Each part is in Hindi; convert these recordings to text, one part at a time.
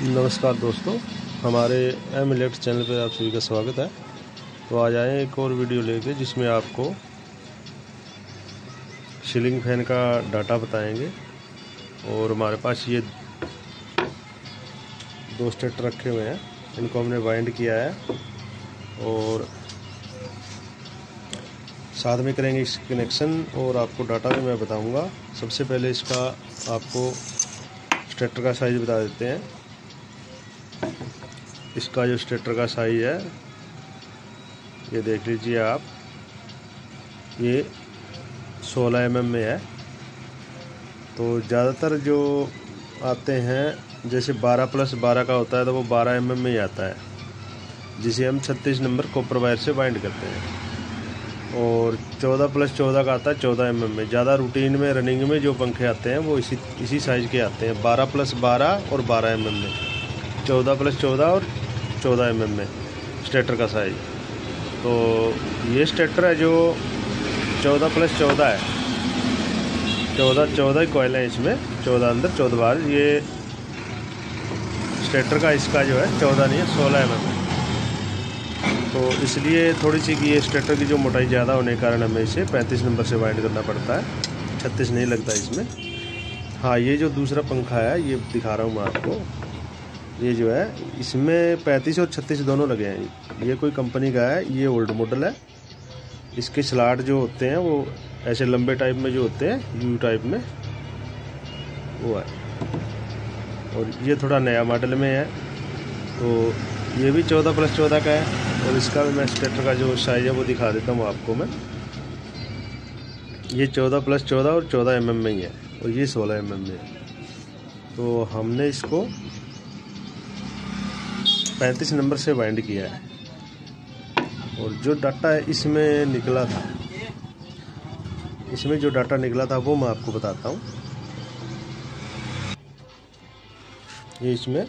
नमस्कार दोस्तों, हमारे एम इलेक्ट्रिक चैनल पर आप सभी का स्वागत है। तो आज आए एक और वीडियो लेके जिसमें आपको सीलिंग फैन का डाटा बताएंगे। और हमारे पास ये दो स्टेटर रखे हुए हैं, इनको हमने वाइंड किया है और साथ में करेंगे इस कनेक्शन और आपको डाटा भी मैं बताऊंगा। सबसे पहले इसका आपको स्टेटर का साइज़ बता देते हैं। इसका जो स्टेटर का साइज़ है ये देख लीजिए आप, ये 16 mm में है। तो ज़्यादातर जो आते हैं जैसे 12+12 का होता है तो वो 12 mm में ही आता है, जिसे हम 36 नंबर कॉपर वायर से बाइंड करते हैं। और 14+14 का आता है 14 mm में। ज़्यादा रूटीन में रनिंग में जो पंखे आते हैं वो इसी साइज़ के आते हैं, 12+12 और 12 mm में, 14+14 और 14 mm में स्टेटर का साइज़। तो ये स्टेटर है जो 14+14 है, 14 कोयल है इसमें, 14 अंदर 14 बाहर। ये स्टेटर का इसका जो है 14 नहीं है, 16 mm है। तो इसलिए थोड़ी सी कि ये स्टेटर की जो मोटाई ज़्यादा होने के कारण हमें इसे 35 नंबर से वाइंड करना पड़ता है, 36 नहीं लगता इसमें। हाँ, ये जो दूसरा पंखा है ये दिखा रहा हूँ मैं आपको, ये जो है इसमें 35 और 36 दोनों लगे हैं। ये कोई कंपनी का है, ये ओल्ड मॉडल है। इसके स्लॉट जो होते हैं वो ऐसे लंबे टाइप में जो होते हैं, यू टाइप में, वो है। और ये थोड़ा नया मॉडल में है। तो ये भी 14+14 का है। और इसका भी मैं स्टेटर का जो साइज़ है वो दिखा देता हूँ आपको मैं। ये 14+14 और 14 mm में ही है, और ये 16 mm में है। तो हमने इसको 35 नंबर से वाइंड किया है। और जो डाटा है इसमें निकला था, इसमें जो डाटा निकला था वो मैं आपको बताता हूँ। ये इसमें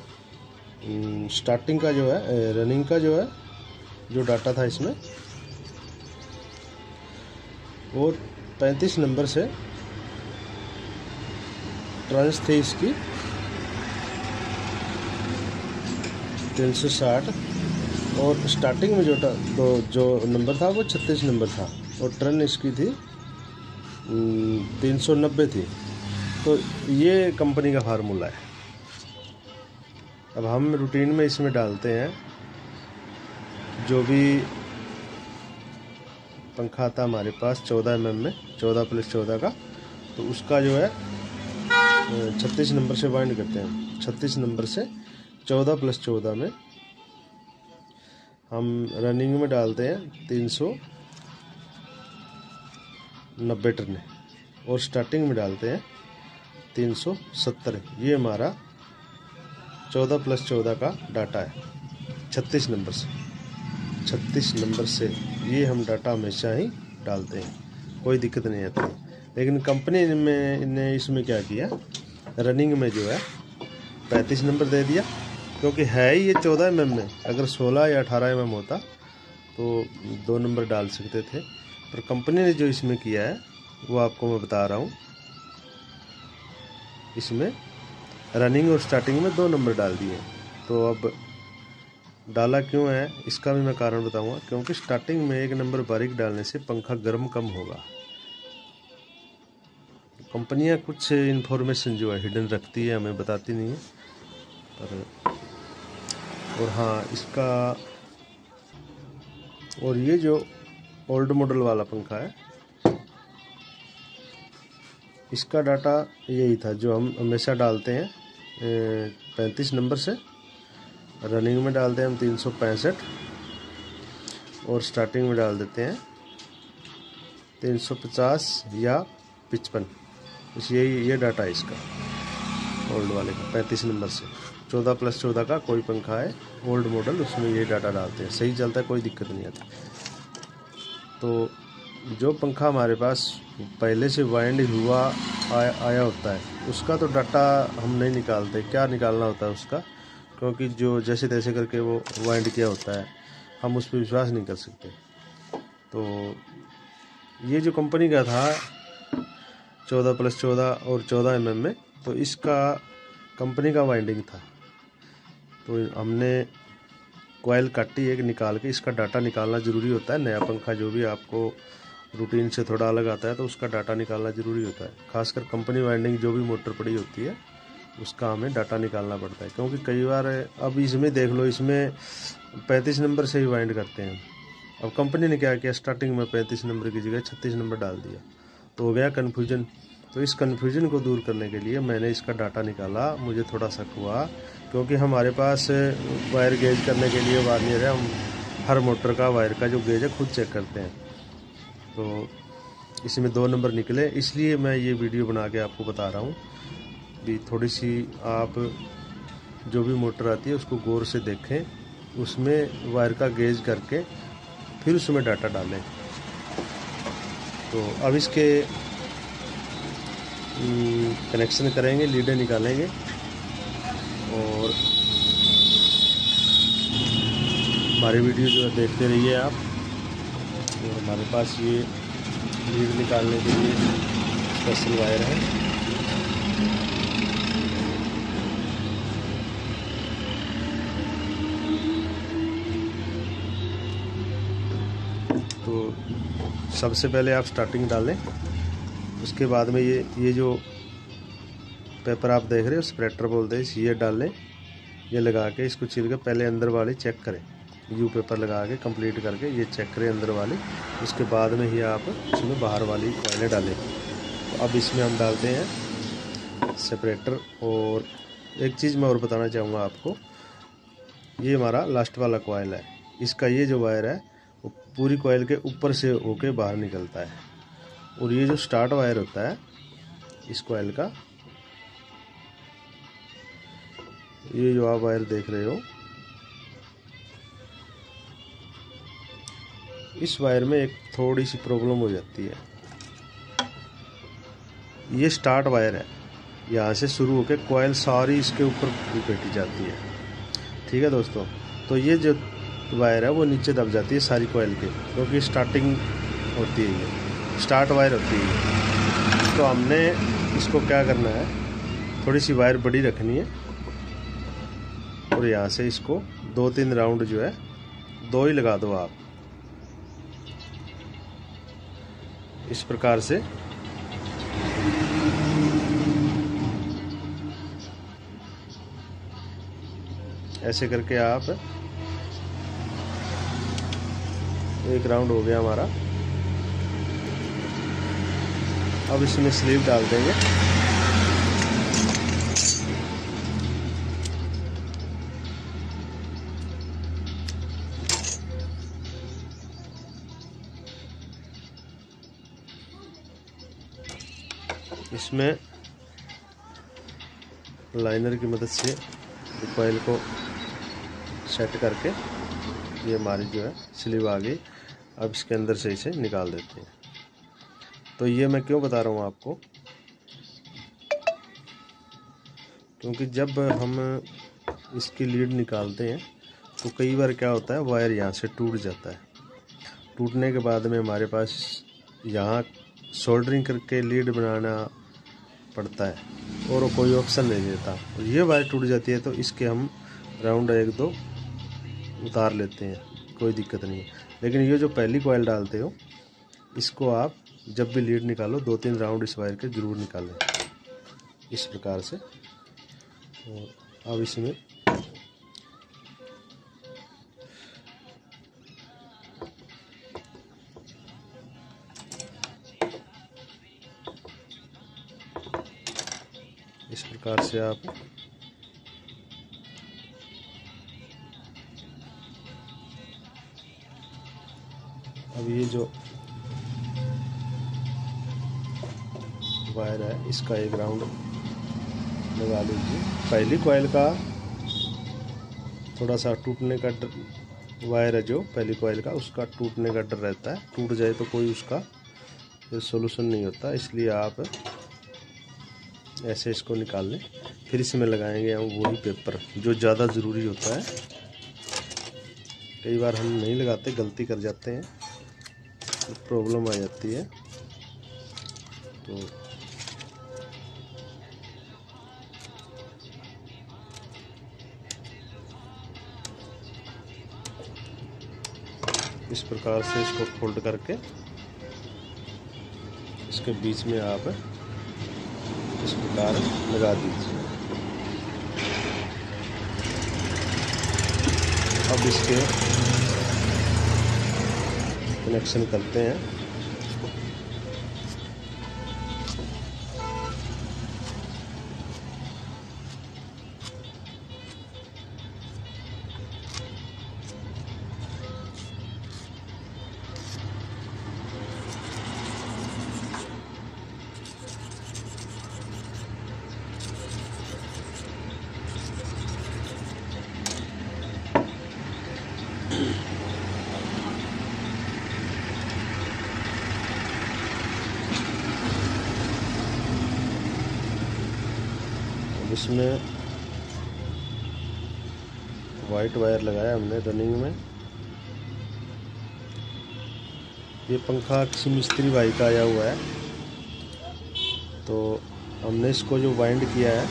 स्टार्टिंग का जो है, रनिंग का जो है, जो डाटा था इसमें, वो 35 नंबर से ट्रांस थी इसकी 360। और स्टार्टिंग में जो नंबर था वो 36 नंबर था, और टर्न इसकी थी 390 थी। तो ये कंपनी का फार्मूला है। अब हम रूटीन में इसमें डालते हैं जो भी पंखा आता हमारे पास 14 mm में, 14+14 का, तो उसका जो है 36 नंबर से बाइंड करते हैं। 36 नंबर से 14+14 में हम रनिंग में डालते हैं 390 टर्न, और स्टार्टिंग में डालते हैं 370। ये हमारा 14+14 का डाटा है। 36 नंबर से, 36 नंबर से ये हम डाटा हमेशा ही डालते हैं, कोई दिक्कत नहीं आती। लेकिन कंपनी में ने इसमें क्या किया, रनिंग में जो है 35 नंबर दे दिया, क्योंकि है ही ये 14 mm में। अगर 16 या 18 mm होता तो 2 नंबर डाल सकते थे, पर कंपनी ने जो इसमें किया है वो आपको मैं बता रहा हूँ। इसमें रनिंग और स्टार्टिंग में 2 नंबर डाल दिए। तो अब डाला क्यों है इसका भी मैं कारण बताऊंगा, क्योंकि स्टार्टिंग में 1 नंबर बारीक डालने से पंखा गर्म कम होगा। कंपनियां कुछ इन्फॉर्मेशन जो है हिडन रखती है, हमें बताती नहीं है। पर और हाँ, इसका, और ये जो ओल्ड मॉडल वाला पंखा है इसका डाटा यही था जो हम हमेशा डालते हैं 35 नंबर से। रनिंग में डालते हैं हम 365, और स्टार्टिंग में डाल देते हैं 350 या 55। ये डाटा है इसका ओल्ड वाले का, 35 नंबर से। 14+14 का कोई पंखा है ओल्ड मॉडल, उसमें ये डाटा डालते हैं, सही चलता है, कोई दिक्कत नहीं आती। तो जो पंखा हमारे पास पहले से वाइंड हुआ आया होता है उसका तो डाटा हम नहीं निकालते। क्या निकालना होता है उसका, क्योंकि जो जैसे तैसे करके वो वाइंड किया होता है, हम उस पर विश्वास नहीं कर सकते। तो ये जो कंपनी का था 14+14 और 14 mm में, तो इसका कंपनी का वाइंडिंग था। तो हमने कॉइल काटी एक निकाल के, इसका डाटा निकालना ज़रूरी होता है। नया पंखा जो भी आपको रूटीन से थोड़ा अलग आता है तो उसका डाटा निकालना ज़रूरी होता है। खासकर कंपनी वाइंडिंग जो भी मोटर पड़ी होती है उसका हमें डाटा निकालना पड़ता है, क्योंकि कई बार अब इसमें देख लो, इसमें 35 नंबर से ही वाइंड करते हैं। अब कंपनी ने क्या किया, स्टार्टिंग में 35 नंबर की जगह 36 नंबर डाल दिया, तो हो गया कन्फ्यूजन। तो इस कन्फ्यूजन को दूर करने के लिए मैंने इसका डाटा निकाला। मुझे थोड़ा शक हुआ, क्योंकि हमारे पास वायर गेज करने के लिए वार्नियर है, हम हर मोटर का वायर का जो गेज है खुद चेक करते हैं। तो इसमें 2 नंबर निकले, इसलिए मैं ये वीडियो बना के आपको बता रहा हूँ कि थोड़ी सी आप जो भी मोटर आती है उसको गौर से देखें, उसमें वायर का गेज करके फिर उसमें डाटा डालें। तो अब इसके कनेक्शन करेंगे, लीडें निकालेंगे और हमारी वीडियो जो है देखते रहिए आप। तो हमारे पास ये लीड निकालने के लिए स्पेशल वायर है। तो सबसे पहले आप स्टार्टिंग डालें, उसके बाद में ये जो पेपर आप देख रहे हो स्प्रेटर बोलते हैं, ये डाल लें। ये लगा के इसको छील के पहले अंदर वाली चेक करें, यू पेपर लगा के कंप्लीट करके ये चेक करें अंदर वाली, उसके बाद में ही आप इसमें बाहर वाली कॉइलें डालें। तो अब इसमें हम डालते हैं सेपरेटर। और एक चीज़ मैं और बताना चाहूँगा आपको, ये हमारा लास्ट वाला कॉइल है, इसका ये जो वायर है वो पूरी कॉइल के ऊपर से होके बाहर निकलता है। और ये जो स्टार्ट वायर होता है इस कॉइल का, ये जो आप वायर देख रहे हो, इस वायर में एक थोड़ी सी प्रॉब्लम हो जाती है। ये स्टार्ट वायर है, यहाँ से शुरू होकर कॉइल सारी इसके ऊपर बैठी जाती है। ठीक है दोस्तों, तो ये जो वायर है वो नीचे दब जाती है सारी कॉइल के, क्योंकि स्टार्टिंग होती है, ये स्टार्ट वायर होती है। तो हमने इसको क्या करना है, थोड़ी सी वायर बड़ी रखनी है और यहाँ से इसको 2-3 राउंड जो है 2 ही लगा दो आप, इस प्रकार से। ऐसे करके आप, एक राउंड हो गया हमारा। अब इसमें स्लीव डाल देंगे। इसमें लाइनर की मदद से कॉइल को सेट करके ये हमारी जो है स्लीव आ गई। अब इसके अंदर से इसे निकाल देते हैं। तो ये मैं क्यों बता रहा हूँ आपको, क्योंकि जब हम इसकी लीड निकालते हैं तो कई बार क्या होता है, वायर यहाँ से टूट जाता है। टूटने के बाद में हमारे पास यहाँ सोल्डरिंग करके लीड बनाना पड़ता है और कोई ऑप्शन नहीं देता। और ये वायर टूट जाती है तो इसके हम राउंड 1-2 उतार लेते हैं, कोई दिक्कत नहीं है। लेकिन ये जो पहली कॉइल डालते हो, इसको आप जब भी लीड निकालो 2-3 राउंड इस वायर के ज़रूर निकालें, इस प्रकार से। और अब इसमें इस प्रकार से आप अब ये जो वायर है इसका एक राउंड लगा लीजिए। पहली कॉइल का थोड़ा सा टूटने का डर, वायर है जो पहली कॉइल का, उसका टूटने का डर रहता है। टूट जाए तो कोई उसका सोल्यूशन नहीं होता, इसलिए आप ऐसे इसको निकाल लें। फिर इसमें लगाएंगे हम वही पेपर जो ज़्यादा ज़रूरी होता है। कई बार हम नहीं लगाते, गलती कर जाते हैं, तो प्रॉब्लम आ जाती है। तो इस प्रकार से इसको फोल्ड करके इसके बीच में आप इस प्रकार लगा दीजिए। अब इसके कनेक्शन करते हैं। इसमें वाइट वायर लगाया हमने रनिंग में। ये पंखा किसी मिस्त्री भाई का आया हुआ है, तो हमने इसको जो वाइंड किया है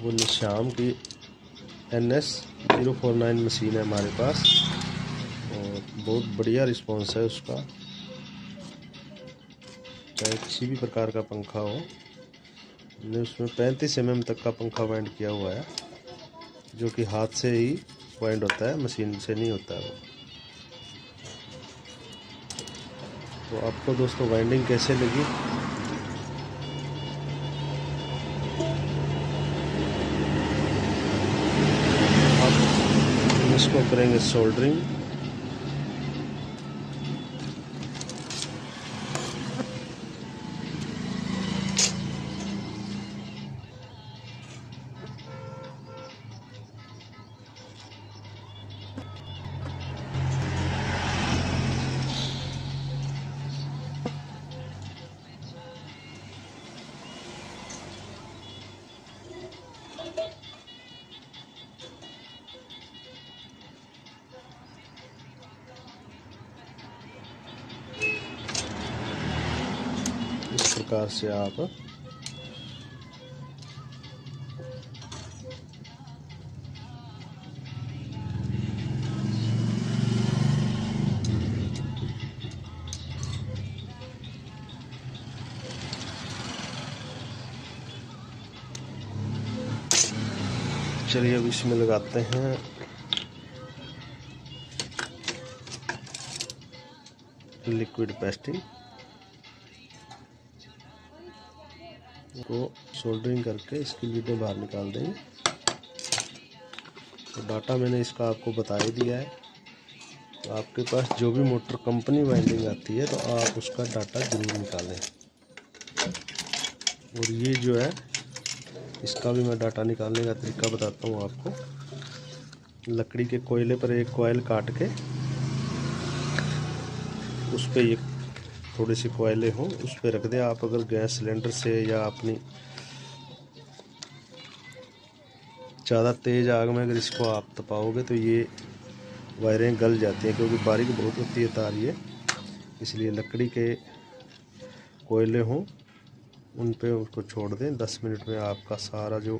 वो निशाम की NS049 मशीन है हमारे पास, और बहुत बढ़िया रिस्पॉन्स है उसका। चाहे किसी भी प्रकार का पंखा हो, हमने उसमें 35 mm तक का पंखा वाइंड किया हुआ है, जो कि हाथ से ही वाइंड होता है, मशीन से नहीं होता है वो। तो आपको दोस्तों वाइंडिंग कैसे लगी? अब इसको करेंगे सोल्डरिंग। इस प्रकार से आप चलिए अब इसमें लगाते हैं लिक्विड पेस्टिंग को सोल्डरिंग करके इसकी लीडें बाहर निकाल देंगे। तो डाटा मैंने इसका आपको बता ही दिया है। तो आपके पास जो भी मोटर कंपनी वाइंडिंग आती है तो आप उसका डाटा जरूर निकालें। और ये जो है इसका भी मैं डाटा निकालने का तरीका बताता हूँ आपको। लकड़ी के कोयले पर एक कॉइल काट के उस पर एक थोड़ी सी कोयले हों उस पर रख दें आप। अगर गैस सिलेंडर से या अपनी ज़्यादा तेज़ आग में अगर इसको आप तपाओगे तो ये वायरें गल जाती हैं, क्योंकि बारीक बहुत होती है तार ये। इसलिए लकड़ी के कोयले हों उन पे उसको छोड़ दें। 10 मिनट में आपका सारा जो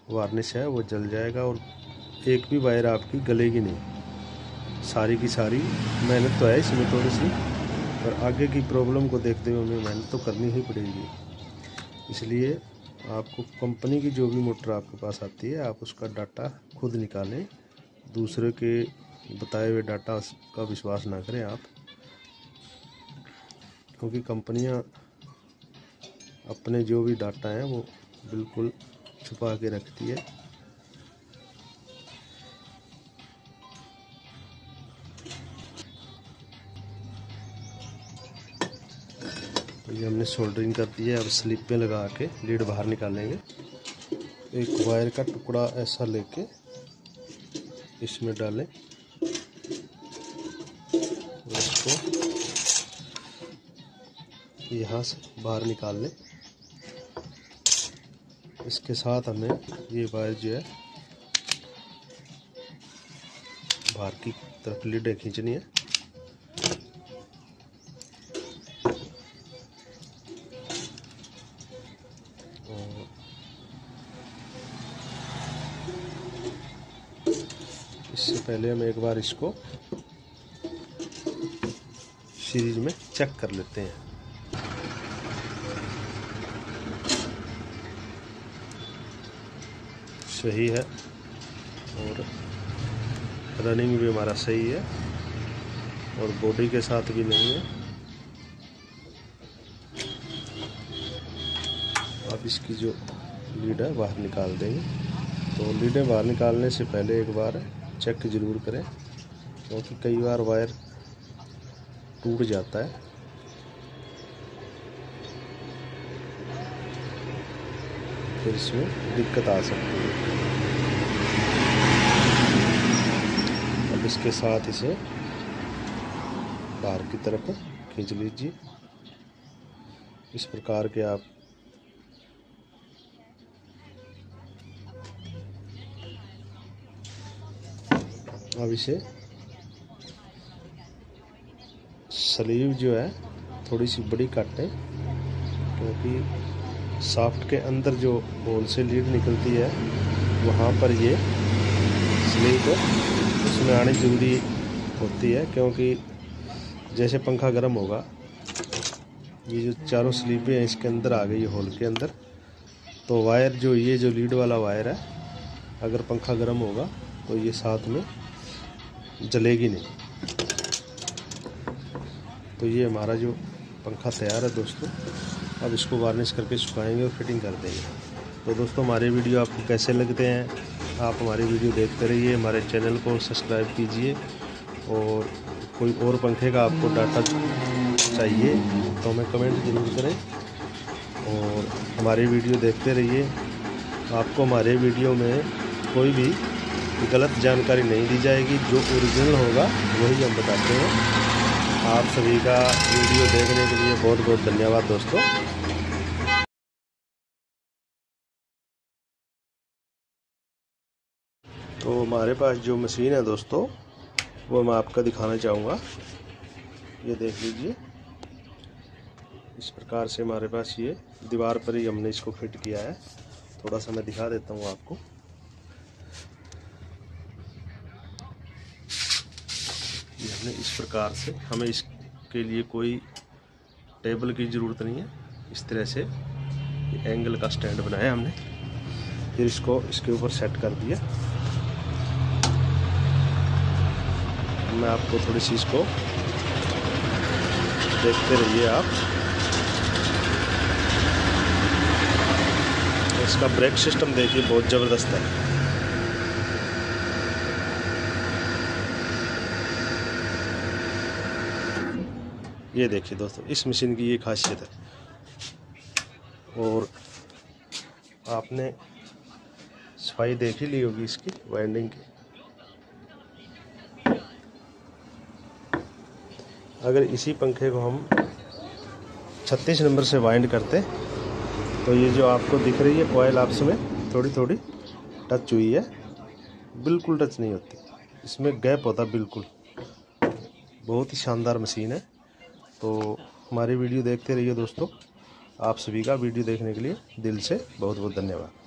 वार्निश है वो जल जाएगा और एक भी वायर आपकी गलेगी नहीं। सारी की सारी मेहनत तो है इसमें थोड़ी सी, पर आगे की प्रॉब्लम को देखते हुए हमें मेहनत तो करनी ही पड़ेगी। इसलिए आपको कंपनी की जो भी मोटर आपके पास आती है आप उसका डाटा खुद निकालें। दूसरे के बताए हुए डाटा का विश्वास ना करें आप, क्योंकि कंपनियां अपने जो भी डाटा हैं वो बिल्कुल छुपा के रखती है। तो ये हमने सोल्डरिंग कर दी है। अब स्लिप पे लगा के लीड बाहर निकालेंगे। एक वायर का टुकड़ा ऐसा लेके इसमें डालें और इसको यहाँ से बाहर निकाल लें। इसके साथ हमें ये वायर जो है बाहर की तरफ लीडें खींचनी है। इससे पहले हम एक बार इसको सीरीज में चेक कर लेते हैं। सही है और रनिंग भी हमारा सही है और बॉडी के साथ भी नहीं है। अब इसकी जो लीड है बाहर निकाल देंगे। तो लीडें बाहर निकालने से पहले एक बार चेक ज़रूर करें, क्योंकि कई बार वायर टूट जाता है। फिर इसमें दिक्कत आ सकती है। अब इसके साथ इसे बाहर की तरफ खींच लीजिए। इस प्रकार के आप अब इसे स्लीव जो है थोड़ी सी बड़ी काटें, क्योंकि शाफ्ट के अंदर जो होल से लीड निकलती है वहाँ पर ये स्लीव उसमें आनी ज़रूरी होती है। क्योंकि जैसे पंखा गर्म होगा, ये जो चारों स्लीवें हैं इसके अंदर आ गई होल के अंदर, तो वायर जो ये जो लीड वाला वायर है, अगर पंखा गर्म होगा तो ये साथ में जलेगी नहीं। तो ये हमारा जो पंखा तैयार है दोस्तों। अब इसको वार्निश करके सुखाएंगे और फिटिंग कर देंगे। तो दोस्तों हमारे वीडियो आपको कैसे लगते हैं, आप हमारी वीडियो देखते रहिए, हमारे चैनल को सब्सक्राइब कीजिए। और कोई और पंखे का आपको डाटा चाहिए तो हमें कमेंट ज़रूर करें और हमारी वीडियो देखते रहिए। आपको हमारे वीडियो में कोई भी गलत जानकारी नहीं दी जाएगी, जो ओरिजिनल होगा वही हम बताते हैं। आप सभी का वीडियो देखने के लिए बहुत बहुत धन्यवाद दोस्तों। तो हमारे पास जो मशीन है दोस्तों, वो मैं आपका दिखाना चाहूँगा। ये देख लीजिए, इस प्रकार से हमारे पास ये दीवार पर ही हमने इसको फिट किया है। थोड़ा सा मैं दिखा देता हूँ आपको। ये हमने इस प्रकार से, हमें इसके लिए कोई टेबल की ज़रूरत नहीं है। इस तरह से ये एंगल का स्टैंड बनाया हमने, फिर इसको इसके ऊपर सेट कर दिया। मैं आपको थोड़ी सी इसको देखते रहिए आप। इसका ब्रेक सिस्टम देखिए, बहुत ज़बरदस्त है। ये देखिए दोस्तों, इस मशीन की ये खासियत है। और आपने सफाई देख ही ली होगी इसकी वाइंडिंग की। अगर इसी पंखे को हम 36 नंबर से वाइंड करते तो ये जो आपको दिख रही है कॉइल आपस में थोड़ी थोड़ी टच हुई है, बिल्कुल टच नहीं होती, इसमें गैप होता बिल्कुल। बहुत ही शानदार मशीन है। तो हमारी वीडियो देखते रहिए दोस्तों। आप सभी का वीडियो देखने के लिए दिल से बहुत बहुत धन्यवाद।